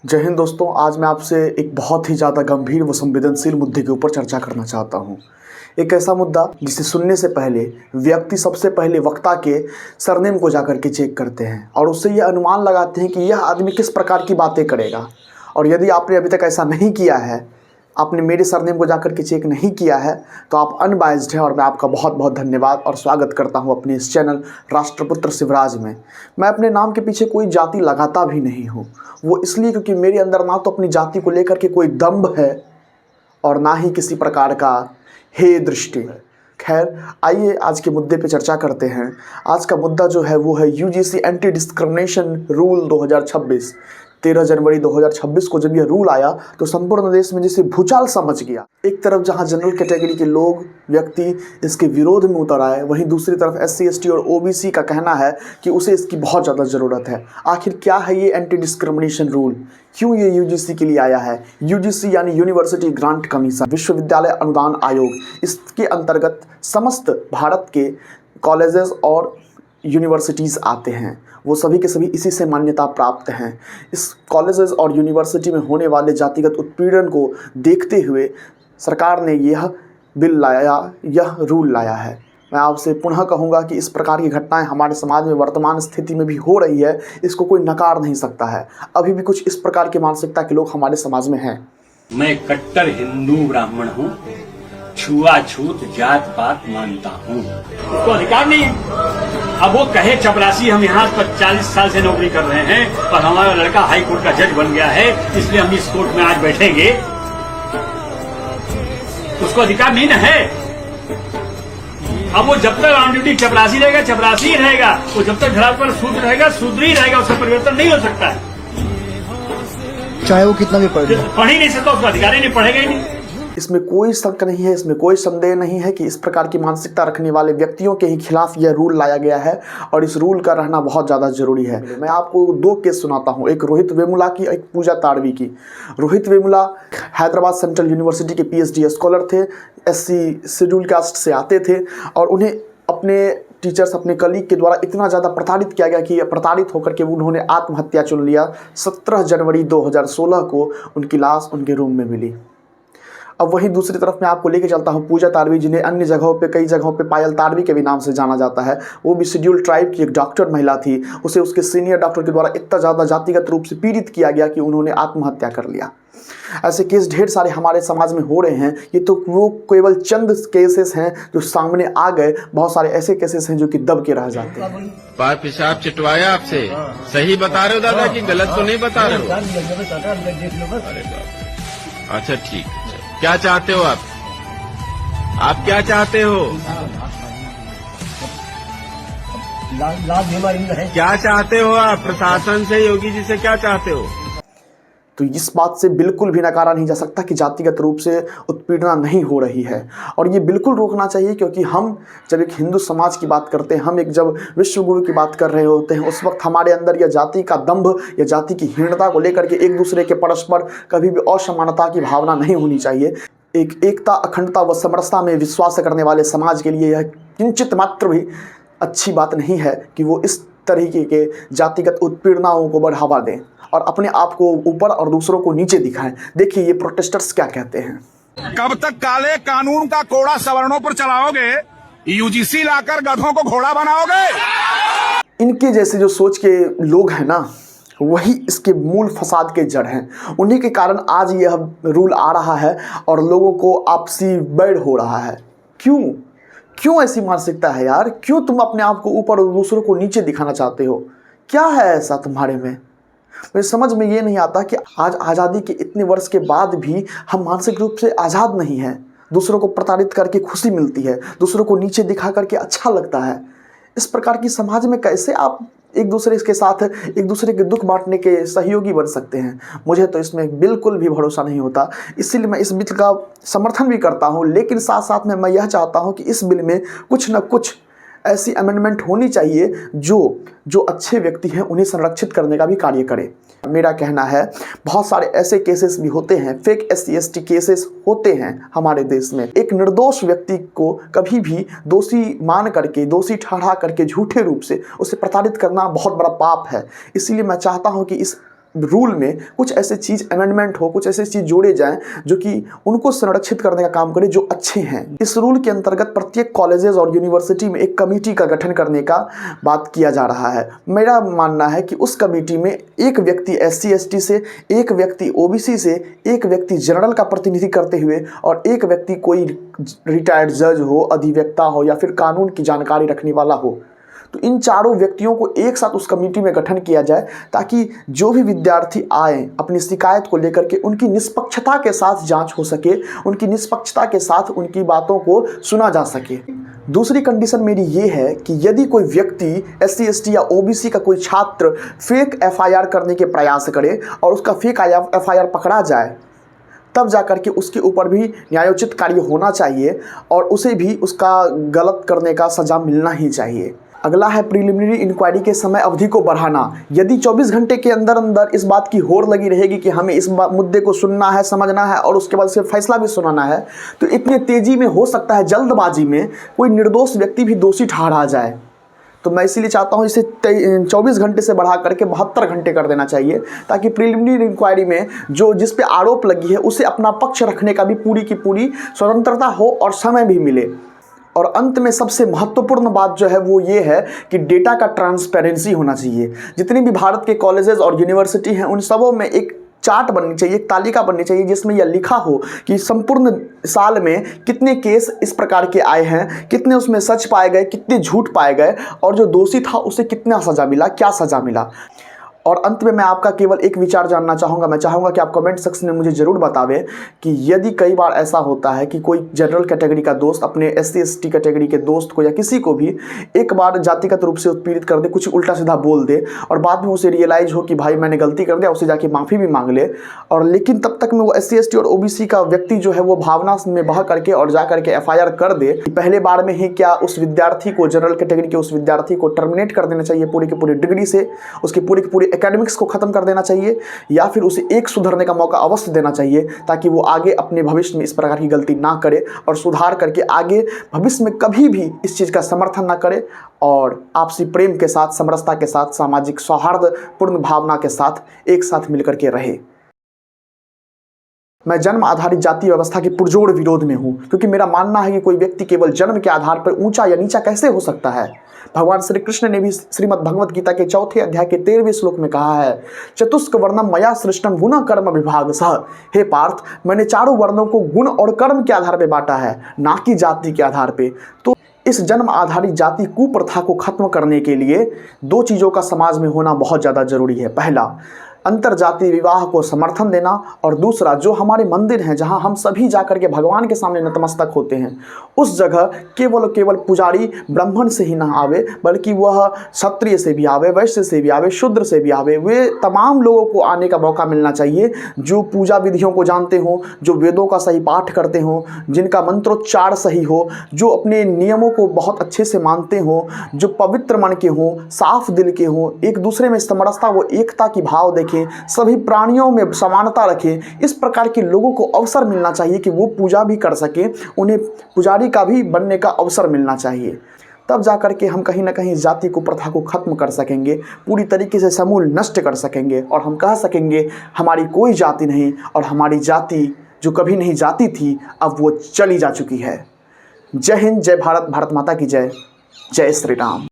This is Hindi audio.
जय हिंद दोस्तों। आज मैं आपसे एक बहुत ही ज़्यादा गंभीर व संवेदनशील मुद्दे के ऊपर चर्चा करना चाहता हूँ। एक ऐसा मुद्दा जिसे सुनने से पहले व्यक्ति सबसे पहले वक्ता के सरनेम को जाकर के चेक करते हैं और उससे यह अनुमान लगाते हैं कि यह आदमी किस प्रकार की बातें करेगा। और यदि आपने अभी तक ऐसा नहीं किया है, आपने मेरे सरनेम को जाकर के चेक नहीं किया है, तो आप अनबाइज्ड हैं और मैं आपका बहुत बहुत धन्यवाद और स्वागत करता हूं अपने इस चैनल राष्ट्रपुत्र शिवराज में। मैं अपने नाम के पीछे कोई जाति लगाता भी नहीं हूं, वो इसलिए क्योंकि मेरे अंदर ना तो अपनी जाति को लेकर के कोई दंभ है और ना ही किसी प्रकार का हे दृष्टि है। खैर, आइए आज के मुद्दे पे चर्चा करते हैं। आज का मुद्दा जो है वो है यूजीसी एंटी डिस्क्रिमिनेशन रूल 2026। 13 जनवरी 2026 को जब यह रूल आया तो संपूर्ण देश में जैसे भूचाल समझ गया। एक तरफ जहां जनरल कैटेगरी के लोग व्यक्ति इसके विरोध में उतर आए, वहीं दूसरी तरफ एससी एसटी और ओबीसी का कहना है कि उसे इसकी बहुत ज़्यादा ज़रूरत है। आखिर क्या है ये एंटी डिस्क्रिमिनेशन रूल, क्यों ये यूजीसी के लिए आया है? यूजीसी यानी यूनिवर्सिटी ग्रांट कमीशन, विश्वविद्यालय अनुदान आयोग। इसके अंतर्गत समस्त भारत के कॉलेजेस और यूनिवर्सिटीज़ आते हैं। वो सभी के सभी इसी से मान्यता प्राप्त हैं। इस कॉलेजेस और यूनिवर्सिटी में होने वाले जातिगत उत्पीड़न को देखते हुए सरकार ने यह बिल लाया, यह रूल लाया है। मैं आपसे पुनः कहूँगा कि इस प्रकार की घटनाएं हमारे समाज में वर्तमान स्थिति में भी हो रही है, इसको कोई नकार नहीं सकता है। अभी भी कुछ इस प्रकार की मानसिकता के लोग हमारे समाज में हैं। मैं कट्टर हिंदू ब्राह्मण हूँ, छुआछूत जात पात मानता हूँ, उसको अधिकार नहीं है। अब वो कहे चपरासी हम यहाँ पर 40 साल से नौकरी कर रहे हैं और हमारा लड़का हाई कोर्ट का जज बन गया है, इसलिए हम इस कोर्ट में आज बैठेंगे, उसको अधिकार नहीं ना है। अब वो जब तक ऑन ड्यूटी चपरासी रहेगा चपरासी ही रहेगा, वो जब तक धरातल पर शूद्र रहेगा शूद्र ही रहेगा, उसका परिवर्तन नहीं हो सकता है। चाहे वो कितना भी पढ़ ही नहीं सकता, उसका अधिकार ही नहीं, पढ़ेगा ही नहीं। इसमें कोई शक नहीं है, इसमें कोई संदेह नहीं है कि इस प्रकार की मानसिकता रखने वाले व्यक्तियों के ही खिलाफ यह रूल लाया गया है और इस रूल का रहना बहुत ज़्यादा जरूरी है। मैं आपको दो केस सुनाता हूँ, एक रोहित वेमुला की, एक पूजा ताड़वी की। रोहित वेमुला हैदराबाद सेंट्रल यूनिवर्सिटी के पीएचडी स्कॉलर थे, एससी शेड्यूल कास्ट से आते थे और उन्हें अपने टीचर्स, अपने कलीग के द्वारा इतना ज़्यादा प्रताड़ित किया गया कि प्रताड़ित होकर के उन्होंने आत्महत्या चुन लिया। 17 जनवरी 2016 को उनकी लाश उनके रूम में मिली। अब वहीं दूसरी तरफ मैं आपको लेके चलता हूँ पूजा ताड़वी, जिन्हें अन्य जगहों पे, कई जगहों पे पायल ताड़वी के भी नाम से जाना जाता है। वो भी शेड्यूल ट्राइब की एक डॉक्टर महिला थी। उसे उसके सीनियर डॉक्टर के द्वारा इतना ज़्यादा जातिगत रूप से पीड़ित किया गया कि उन्होंने आत्महत्या कर लिया। ऐसे केस ढेर सारे हमारे समाज में हो रहे हैं। ये तो वो केवल चंद केसेस हैं जो सामने आ गए, बहुत सारे ऐसे केसेस हैं जो कि दब के रह जाते हैं। पार पेशाब चिटवाया आपसे, सही बता रहे हो दादा कि गलत तो नहीं बता रहे हो? अच्छा ठीक, क्या चाहते हो आप क्या चाहते हो? क्या चाहते हो आप प्रशासन से, योगी जी से क्या चाहते हो? तो इस बात से बिल्कुल भी नकारा नहीं जा सकता कि जातिगत रूप से उत्पीड़ना नहीं हो रही है और ये बिल्कुल रोकना चाहिए, क्योंकि हम जब एक हिंदू समाज की बात करते हैं, हम एक जब विश्व गुरु की बात कर रहे होते हैं, उस वक्त हमारे अंदर यह जाति का दंभ या जाति की हीनता को लेकर के एक दूसरे के परस्पर कभी भी असमानता की भावना नहीं होनी चाहिए। एक एकता, अखंडता व समरसता में विश्वास करने वाले समाज के लिए यह किंचित मात्र भी अच्छी बात नहीं है कि वो इस तरीके के जातिगत उत्पीड़नाओं को बढ़ावा दें और अपने आप को ऊपर और दूसरों को नीचे दिखाएं। देखिए ये प्रोटेस्टर्स क्या कहते हैं। कब तक काले कानून का कोड़ा सवर्णों पर चलाओगे? यूजीसी लाकर गधों को घोड़ा बनाओगे? इनके जैसे जो सोच के लोग हैं ना, वही इसके मूल फसाद के जड़ हैं। उन्हीं के कारण आज यह रूल आ रहा है और लोगों को आपसी बैर हो रहा है। क्यों ऐसी मानसिकता है यार? क्यों तुम अपने आप को ऊपर और दूसरों को नीचे दिखाना चाहते हो? क्या है ऐसा तुम्हारे में? मुझे समझ में ये नहीं आता कि आज आज़ादी के इतने वर्ष के बाद भी हम मानसिक रूप से आज़ाद नहीं हैं। दूसरों को प्रताड़ित करके खुशी मिलती है, दूसरों को नीचे दिखा करके अच्छा लगता है। इस प्रकार की समाज में कैसे आप एक दूसरे के साथ एक दूसरे के दुख बांटने के सहयोगी बन सकते हैं? मुझे तो इसमें बिल्कुल भी भरोसा नहीं होता। इसीलिए मैं इस बिल का समर्थन भी करता हूँ, लेकिन साथ साथ में मैं यह चाहता हूँ कि इस बिल में कुछ न कुछ ऐसी अमेंडमेंट होनी चाहिए जो अच्छे व्यक्ति हैं उन्हें संरक्षित करने का भी कार्य करे। मेरा कहना है बहुत सारे ऐसे केसेस भी होते हैं, फेक एससी एसटी केसेस होते हैं हमारे देश में। एक निर्दोष व्यक्ति को कभी भी दोषी मान करके, दोषी ठहरा करके झूठे रूप से उसे प्रताड़ित करना बहुत बड़ा पाप है। इसीलिए मैं चाहता हूं कि इस रूल में कुछ ऐसे चीज़ अमेंडमेंट हो, कुछ ऐसे चीज़ जोड़े जाएं जो कि उनको संरक्षित करने का काम करे, जो अच्छे हैं। इस रूल के अंतर्गत प्रत्येक कॉलेजेस और यूनिवर्सिटी में एक कमेटी का गठन करने का बात किया जा रहा है। मेरा मानना है कि उस कमेटी में एक व्यक्ति SC ST से, एक व्यक्ति OBC से, एक व्यक्ति जनरल का प्रतिनिधि करते हुए और एक व्यक्ति कोई रिटायर्ड जज हो, अधिवक्ता हो या फिर कानून की जानकारी रखने वाला हो। तो इन चारों व्यक्तियों को एक साथ उस कमेटी में गठन किया जाए ताकि जो भी विद्यार्थी आए अपनी शिकायत को लेकर के उनकी निष्पक्षता के साथ जांच हो सके, उनकी निष्पक्षता के साथ उनकी बातों को सुना जा सके। दूसरी कंडीशन मेरी ये है कि यदि कोई व्यक्ति SC ST या OBC का कोई छात्र फेक FIR करने के प्रयास करे और उसका फेक FIR पकड़ा जाए, तब जाकर के उसके ऊपर भी न्यायोचित कार्य होना चाहिए और उसे भी उसका गलत करने का सज़ा मिलना ही चाहिए। अगला है प्रिलिमिनरी इंक्वायरी के समय अवधि को बढ़ाना। यदि 24 घंटे के अंदर अंदर इस बात की होड़ लगी रहेगी कि हमें इस मुद्दे को सुनना है, समझना है और उसके बाद सिर्फ फैसला भी सुनाना है, तो इतने तेज़ी में हो सकता है जल्दबाजी में कोई निर्दोष व्यक्ति भी दोषी ठहरा जाए। तो मैं इसीलिए चाहता हूँ इसे 24 घंटे से बढ़ा करके 72 घंटे कर देना चाहिए ताकि प्रिलिमिनरी इंक्वायरी में जिस पे आरोप लगी है उसे अपना पक्ष रखने का भी पूरी की पूरी स्वतंत्रता हो और समय भी मिले। और अंत में सबसे महत्वपूर्ण बात जो है वो ये है कि डेटा का ट्रांसपेरेंसी होना चाहिए। जितनी भी भारत के कॉलेजेस और यूनिवर्सिटी हैं उन सबों में एक चार्ट बननी चाहिए, एक तालिका बननी चाहिए जिसमें यह लिखा हो कि संपूर्ण साल में कितने केस इस प्रकार के आए हैं, कितने उसमें सच पाए गए, कितने झूठ पाए गए और जो दोषी था उसे कितना सज़ा मिला, क्या सज़ा मिला। और अंत में मैं आपका केवल एक विचार जानना चाहूँगा। मैं चाहूँगा कि आप कमेंट सेक्शन में मुझे ज़रूर बतावें कि यदि कई बार ऐसा होता है कि कोई जनरल कैटेगरी का दोस्त अपने SC ST कैटेगरी के दोस्त को या किसी को भी एक बार जातिगत रूप से उत्पीड़ित कर दे, कुछ उल्टा सीधा बोल दे और बाद में उसे रियलाइज़ हो कि भाई मैंने गलती कर दिया, उसे जाके माफ़ी भी मांग ले, और लेकिन तब तक में वो SC ST और OBC का व्यक्ति जो है वो भावना में बह करके और जा करके FIR कर दे, पहले बार में ही क्या उस विद्यार्थी को, जनरल कैटेगरी के उस विद्यार्थी को टर्मिनेट कर देना चाहिए पूरी की पूरी डिग्री से, उसकी पूरी की पूरी एकेडमिक्स को खत्म कर देना चाहिए, या फिर उसे एक सुधरने का मौका अवश्य देना चाहिए ताकि वो आगे अपने भविष्य में इस प्रकार की गलती ना करे और सुधार करके आगे भविष्य में कभी भी इस चीज़ का समर्थन ना करे और आपसी प्रेम के साथ, समरसता के साथ, सामाजिक सौहार्दपूर्ण भावना के साथ एक साथ मिलकर के रहे। मैं जन्म आधारित जाति व्यवस्था के पुरजोर विरोध में हूँ, क्योंकि मेरा मानना है कि कोई व्यक्ति केवल जन्म के आधार पर ऊंचा या नीचा कैसे हो सकता है। भगवान श्री कृष्ण ने भी श्रीमद् भगवत गीता के 4थे अध्याय के 13वें श्लोक में कहा है, चतुष्क वर्णम मया सृष्टम गुण कर्म विभाग सह। हे पार्थ, मैंने चारों वर्णों को गुण और कर्म के आधार पर बांटा है, ना कि जाति के आधार पर। तो इस जन्म आधारित जाति कुप्रथा को खत्म करने के लिए 2 चीज़ों का समाज में होना बहुत ज़्यादा जरूरी है। पहला, अंतर जाति विवाह को समर्थन देना, और दूसरा, जो हमारे मंदिर हैं जहां हम सभी जाकर के भगवान के सामने नतमस्तक होते हैं, उस जगह केवल पुजारी ब्राह्मण से ही ना आवे, बल्कि वह क्षत्रिय से भी आवे, वैश्य से भी आवे, शूद्र से भी आवे। वे तमाम लोगों को आने का मौका मिलना चाहिए जो पूजा विधियों को जानते हों, जो वेदों का सही पाठ करते हों, जिनका मंत्रोच्चार सही हो, जो अपने नियमों को बहुत अच्छे से मानते हों, जो पवित्र मन के हों, साफ दिल के हों, एक दूसरे में समरसता व एकता की भाव देखें, सभी प्राणियों में समानता रखें। इस प्रकार के लोगों को अवसर मिलना चाहिए कि वो पूजा भी कर सकें, उन्हें पुजारी का भी बनने का अवसर मिलना चाहिए। तब जाकर के हम कहीं ना कहीं जाति को, प्रथा को खत्म कर सकेंगे, पूरी तरीके से समूल नष्ट कर सकेंगे और हम कह सकेंगे हमारी कोई जाति नहीं, और हमारी जाति जो कभी नहीं जाती थी अब वो चली जा चुकी है। जय हिंद, जय भारत, भारत माता की जय, जय श्री राम।